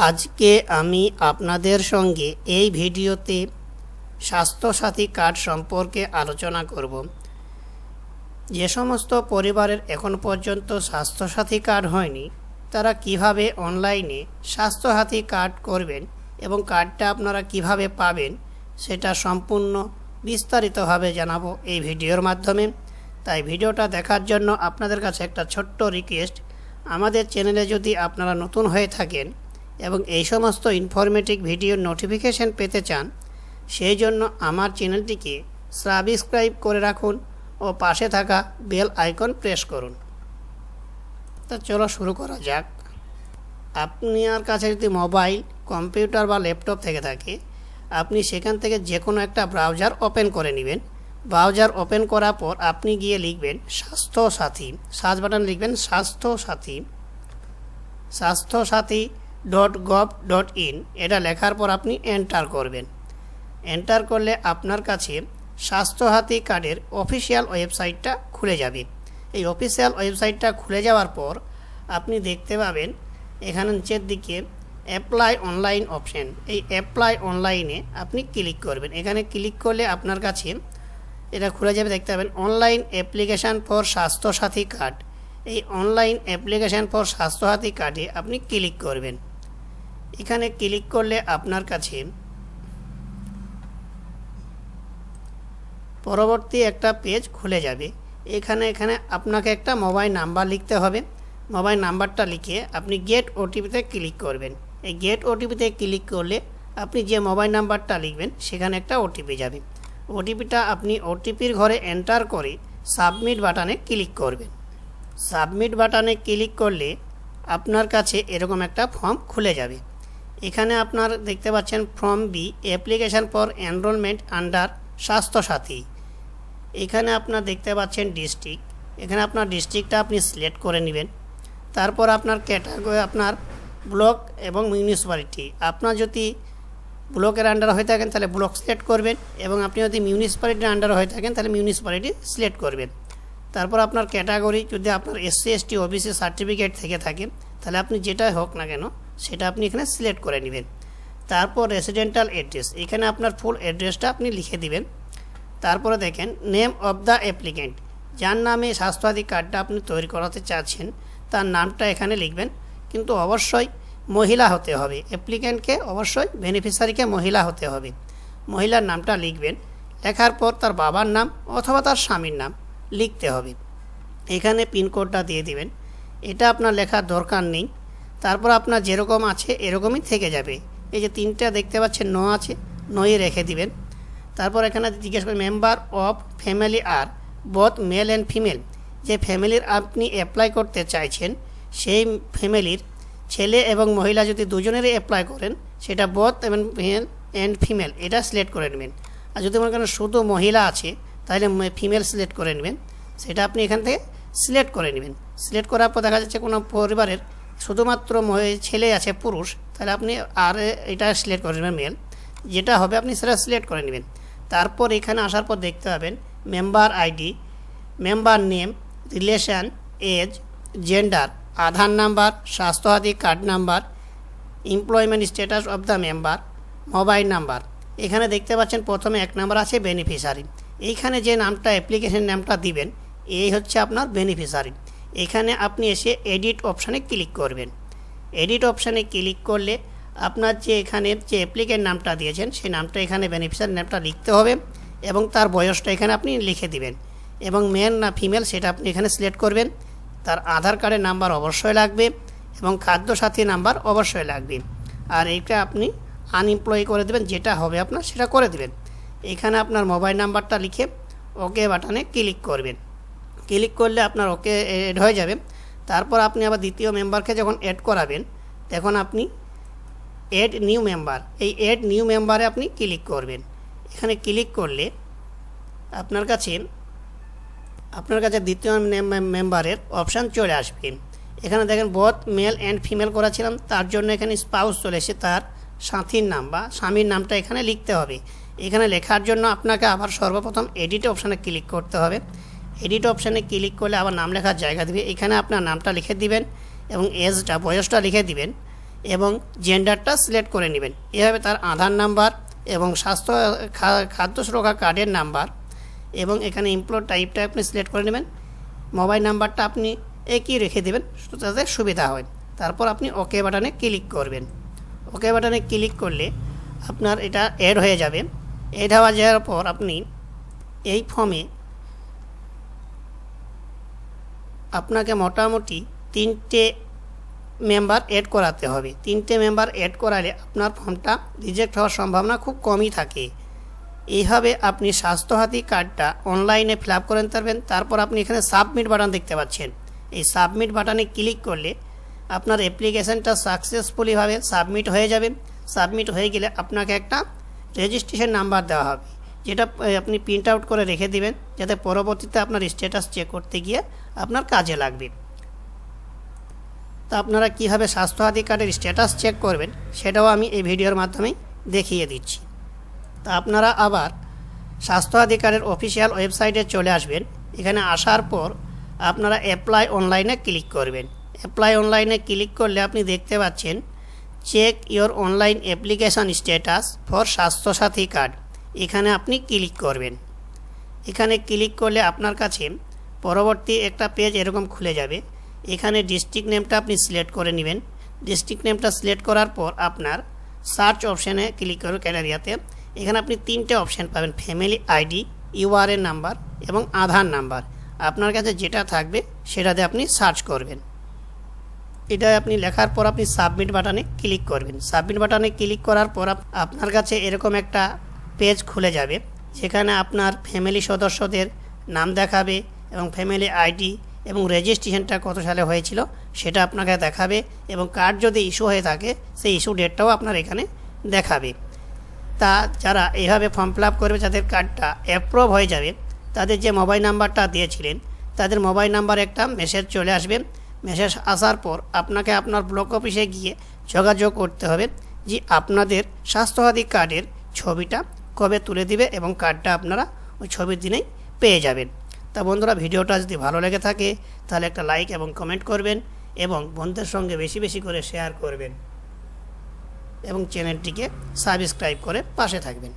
আজকে আমি আপনাদের সঙ্গে এই ভিডিওতে স্বাস্থ্যসাথী কার্ড সম্পর্কে আলোচনা করব। যে সমস্ত পরিবারের এখন পর্যন্ত স্বাস্থ্যসাথী কার্ড হয়নি তারা কিভাবে অনলাইনে স্বাস্থ্যসাথী কার্ড করবেন এবং কার্ডটা আপনারা কিভাবে পাবেন সেটা সম্পূর্ণ বিস্তারিতভাবে জানাবো এই ভিডিওর মাধ্যমে। তাই ভিডিওটা দেখার জন্য আপনাদের কাছে একটা ছোট্ট রিকোয়েস্ট, আমাদের চ্যানেলে যদি আপনারা নতুন হয়ে থাকেন এবং এই সমস্ত ইনফরমেটিভ ভিডিওর নোটিফিকেশন পেতে চান সেই জন্য আমার চ্যানেলটিকে সাবস্ক্রাইব করে রাখুন ও পাশে থাকা বেল আইকন প্রেস করুন। তা চলো শুরু করা যাক। আপনার কাছে যদি মোবাইল, কম্পিউটার বা ল্যাপটপ থেকে থাকে আপনি সেখান থেকে যে কোনো একটা ব্রাউজার ওপেন করে নেবেন। ব্রাউজার ওপেন করার পর আপনি গিয়ে লিখবেন স্বাস্থ্যসাথী, সার্চ বাটন লিখবেন স্বাস্থ্যসাথী.gov.in। এটা লেখার পর আপনি এন্টার করবেন। এন্টার করলে আপনার কাছে স্বাস্থ্যসাথী কার্ডের অফিসিয়াল ওয়েবসাইটটা খুলে যাবে। এই অফিসিয়াল ওয়েবসাইটটা খুলে যাওয়ার পর আপনি দেখতে পাবেন এখানে নিচের দিকে অ্যাপ্লাই অনলাইন অপশন। এই অ্যাপ্লাই অনলাইনে আপনি ক্লিক করবেন। এখানে ক্লিক করলে আপনার কাছে এটা খুলে যাবে, দেখতে পাবেন online application for Swasthyasathi card. এই অনলাইন অ্যাপ্লিকেশান ফর স্বাস্থ্যসাথী কার্ডে আপনি ক্লিক করবেন। এখানে ক্লিক করলে আপনার কাছে পরবর্তী একটা পেজ খুলে যাবে। এখানে আপনাকে একটা মোবাইল নাম্বার লিখতে হবে। মোবাইল নাম্বারটা লিখে আপনি গেট ওটিপিতে ক্লিক করবেন। এই গেট ওটিপিতে ক্লিক করলে আপনি যে মোবাইল নাম্বারটা লিখবেন সেখানে একটা ওটিপি যাবে। ওটিপিটা আপনি ওটিপির ঘরে এন্টার করে সাবমিট বাটনে ক্লিক করবেন। সাবমিট বাটনে ক্লিক করলে আপনার কাছে এরকম একটা ফর্ম খুলে যাবে। এখানে আপনার দেখতে পাচ্ছেন form B, application for enrolment under Swasthyasathi. এখানে আপনার দেখতে পাচ্ছেন ডিস্ট্রিক্ট। এখানে আপনার ডিস্ট্রিক্টটা আপনি সিলেক্ট করে নেবেন। তারপর আপনার ক্যাটাগরি, আপনার ব্লক এবং মিউনিসিপ্যালিটি। আপনার যদি ব্লকের আন্ডার হয়ে থাকেন তাহলে ব্লক সিলেক্ট করবেন এবং আপনি যদি মিউনিসিপ্যালিটির আন্ডার হয়ে থাকেন তাহলে মিউনিসিপ্যালিটি সিলেক্ট করবেন। তারপর আপনার ক্যাটাগরি, যদি আপনার এসসি এসটি ওবিসি সার্টিফিকেট থেকে থাকে তাহলে আপনি যেটা হোক না কেন সেটা আপনি এখানে সিলেক্ট করে নেবেন। তারপর রেসিডেন্টাল অ্যাড্রেস, এখানে আপনার ফুল অ্যাড্রেসটা আপনি লিখে দিবেন। তারপরে দেখেন নেম অফ দ্য অ্যাপ্লিক্যান্ট, যার নামে স্বাস্থ্যসাথী কার্ডটা আপনি তৈরি করাতে চাচ্ছেন তার নামটা এখানে লিখবেন, কিন্তু অবশ্যই মহিলা হতে হবে। অ্যাপ্লিক্যান্টকে অবশ্যই, বেনিফিশিয়ারিকে মহিলা হতে হবে। মহিলার নামটা লিখবেন। লেখার পর তার বাবার নাম অথবা তার স্বামীর নাম লিখতে হবে। এখানে পিনকোডটা দিয়ে দিবেন। এটা আপনার লেখার দরকার নেই। তারপর আপনার যেরকম আছে এরকমই থেকে যাবে। এই যে তিনটা দেখতে পাচ্ছেন ন আছে, নয়ে রেখে দিবেন। তারপর এখানে জিজ্ঞেস করেন মেম্বার অফ ফ্যামিলি আর বোথ মেল অ্যান্ড ফিমেল। যে ফ্যামিলির আপনি অ্যাপ্লাই করতে চাইছেন সেই ফ্যামিলির ছেলে এবং মহিলা যদি দুজনেরই অ্যাপ্লাই করেন সেটা বোথ এবং মেল অ্যান্ড ফিমেল এটা সিলেক্ট করে নেবেন। আর যদি মনে করেন শুধু মহিলা আছে তাহলে ফিমেল সিলেক্ট করে নেবেন, সেটা আপনি এখান থেকে সিলেক্ট করে নেবেন। সিলেক্ট করার পর দেখা যাচ্ছে কোনো পরিবারের শুধুমাত্র ছেলে আছে পুরুষ, তাহলে আপনি আর এটা সিলেক্ট করে নেবেন মেল, যেটা হবে আপনি সেটা সিলেক্ট করে নেবেন। তারপর এখানে আসার পর দেখতে পাবেন member ID, member name, relation, age, gender, Aadhaar number, Swasthyasathi card number, employment status of the member, mobile number. এখানে দেখতে পাচ্ছেন প্রথমে এক নাম্বার আছে বেনিফিশিয়ারি। এইখানে যে নামটা অ্যাপ্লিকেশন নামটা দিবেন এই হচ্ছে আপনার বেনিফিশিয়ারি। এখানে আপনি এসে এডিট অপশানে ক্লিক করবেন। এডিট অপশানে ক্লিক করলে আপনার যে এখানে যে অ্যাপ্লিকেন্ট নামটা দিয়েছেন সেই নামটা এখানে বেনিফিশিয়ারি নামটা লিখতে হবে এবং তার বয়সটা এখানে আপনি লিখে দিবেন এবং মেল না ফিমেল সেটা আপনি এখানে সিলেক্ট করবেন। তার আধার কার্ডের নাম্বার অবশ্যই লাগবে এবং খাদ্যসাথী নাম্বার অবশ্যই লাগবে। আর এইটা আপনি আনএমপ্লয় করে দেবেন, যেটা হবে আপনার সেটা করে দেবেন। এখানে আপনার মোবাইল নাম্বারটা লিখে ওকে বাটনে ক্লিক করবেন। ক্লিক করলে আপনার ওকে অ্যাড হয়ে যাবে। তারপর আপনি আবার দ্বিতীয় মেম্বারকে যখন অ্যাড করাবেন তখন আপনি অ্যাড নিউ মেম্বার, এই অ্যাড নিউ মেম্বারে আপনি ক্লিক করবেন। এখানে ক্লিক করলে আপনার কাছে দ্বিতীয় মেম্বারের অপশান চলে আসবে। এখানে দেখেন বোথ মেল অ্যান্ড ফিমেল করেছিলাম, তার জন্য এখানে স্পাউস চলে এসে তার সাথীর নাম বা স্বামীর নামটা এখানে লিখতে হবে। এখানে লেখার জন্য আপনাকে আবার সর্বপ্রথম এডিট অপশানে ক্লিক করতে হবে। এডিট অপশানে ক্লিক করলে আবার নাম লেখার জায়গা দেবে। এখানে আপনার নামটা লিখে দিবেন এবং এজটা, বয়সটা লিখে দিবেন এবং জেন্ডারটা সিলেক্ট করে নেবেন। এভাবে তার আধার নাম্বার এবং খাদ্য সুরক্ষা কার্ডের নাম্বার এবং এখানে এমপ্লয় টাইপটা আপনি সিলেক্ট করে নেবেন। মোবাইল নাম্বারটা আপনি একই রেখে দেবেন যাতে সুবিধা হয়। তারপর আপনি ওকে বাটনে ক্লিক করবেন। ওকে বাটনে ক্লিক করলে আপনার এটা অ্যাড হয়ে যাবে। অ্যাড হওয়া যাওয়ার পর আপনি এই ফর্মে আপনাকে মোটামুটি 3টে মেম্বার অ্যাড করাতে হবে। 3টে মেম্বার অ্যাড করালে আপনার ফর্মটা রিজেক্ট হওয়ার সম্ভাবনা খুব কমই থাকে। এইভাবে আপনি স্বাস্থ্যসাথী কার্ডটা অনলাইনে ফিল আপ করে নিতে পারবেন। তারপর আপনি এখানে সাবমিট বাটন দেখতে পাচ্ছেন। এই সাবমিট বাটনে ক্লিক করলে আপনার অ্যাপ্লিকেশানটা সাকসেসফুলিভাবে সাবমিট হয়ে যাবে। সাবমিট হয়ে গেলে আপনাকে একটা রেজিস্ট্রেশন নাম্বার দেওয়া হবে, যেটা আপনি প্রিন্ট আউট করে রেখে দিবেন, যাতে পরবর্তীতে আপনার স্ট্যাটাস চেক করতে গিয়ে আপনার কাজে লাগবে। তা আপনারা কীভাবে স্বাস্থ্যসাথী কার্ডের স্ট্যাটাস চেক করবেন সেটাও আমি এই ভিডিওর মাধ্যমেই দেখিয়ে দিচ্ছি। তা আপনারা আবার স্বাস্থ্যসাথী কার্ডের অফিসিয়াল ওয়েবসাইটে চলে আসবেন। এখানে আসার পর আপনারা অ্যাপ্লাই অনলাইনে ক্লিক করবেন। অ্যাপ্লাই অনলাইনে ক্লিক করলে আপনি দেখতে পাচ্ছেন check your online application status for Swasthyasathi card. এখানে আপনি ক্লিক করবেন। এখানে ক্লিক করলে আপনার কাছে পরবর্তী একটা পেজ এরকম খুলে যাবে। এখানে ডিস্ট্রিক্ট নেমটা আপনি সিলেক্ট করে নেবেন। ডিস্ট্রিক্ট নেমটা সিলেক্ট করার পর আপনার সার্চ অপশানে ক্লিক করুন ক্যাটেগরিতে। এখানে আপনি 3টে অপশান পাবেন, ফ্যামিলি আইডি, ইউআরএন নাম্বার এবং আধার নাম্বার। আপনার কাছে যেটা থাকবে সেটাতে আপনি সার্চ করবেন। এটা আপনি লেখার পর আপনি সাবমিট বাটনে ক্লিক করবেন। সাবমিট বাটনে ক্লিক করার পর আপনার কাছে এরকম একটা পেজ খুলে যাবে, যেখানে আপনার ফ্যামিলি সদস্যদের নাম দেখাবে এবং ফ্যামিলি আইডি এবং রেজিস্ট্রেশনটা কত সালে হয়েছিল সেটা আপনাকে দেখাবে, এবং কার্ড যদি ইস্যু হয়ে থাকে সেই ইস্যু ডেটটাও আপনার এখানে দেখাবে। তা যারা এইভাবে ফর্ম ফিল আপ করবে, যাদের কার্ডটা অ্যাপ্রুভ হয়ে যাবে, তাদের যে মোবাইল নাম্বারটা দিয়েছিলেন তাদের মোবাইল নাম্বার একটা মেসেজ চলে আসবে। মেসেজ আসার পর আপনাকে আপনার ব্লক অফিসে গিয়ে যোগাযোগ করতে হবে যে আপনাদের স্বাস্থ্যসাথী কার্ডের ছবিটা কবে তুলে দিবে, এবং কার্ডটা আপনারা ওই ছবির দিনেই পেয়ে যাবেন। তা বন্ধুরা, ভিডিওটা যদি ভালো লেগে থাকে তাহলে একটা লাইক এবং কমেন্ট করবেন, এবং বন্ধুদের সঙ্গে বেশি বেশি করে শেয়ার করবেন, এবং চ্যানেলটিকে সাবস্ক্রাইব করে পাশে থাকবেন।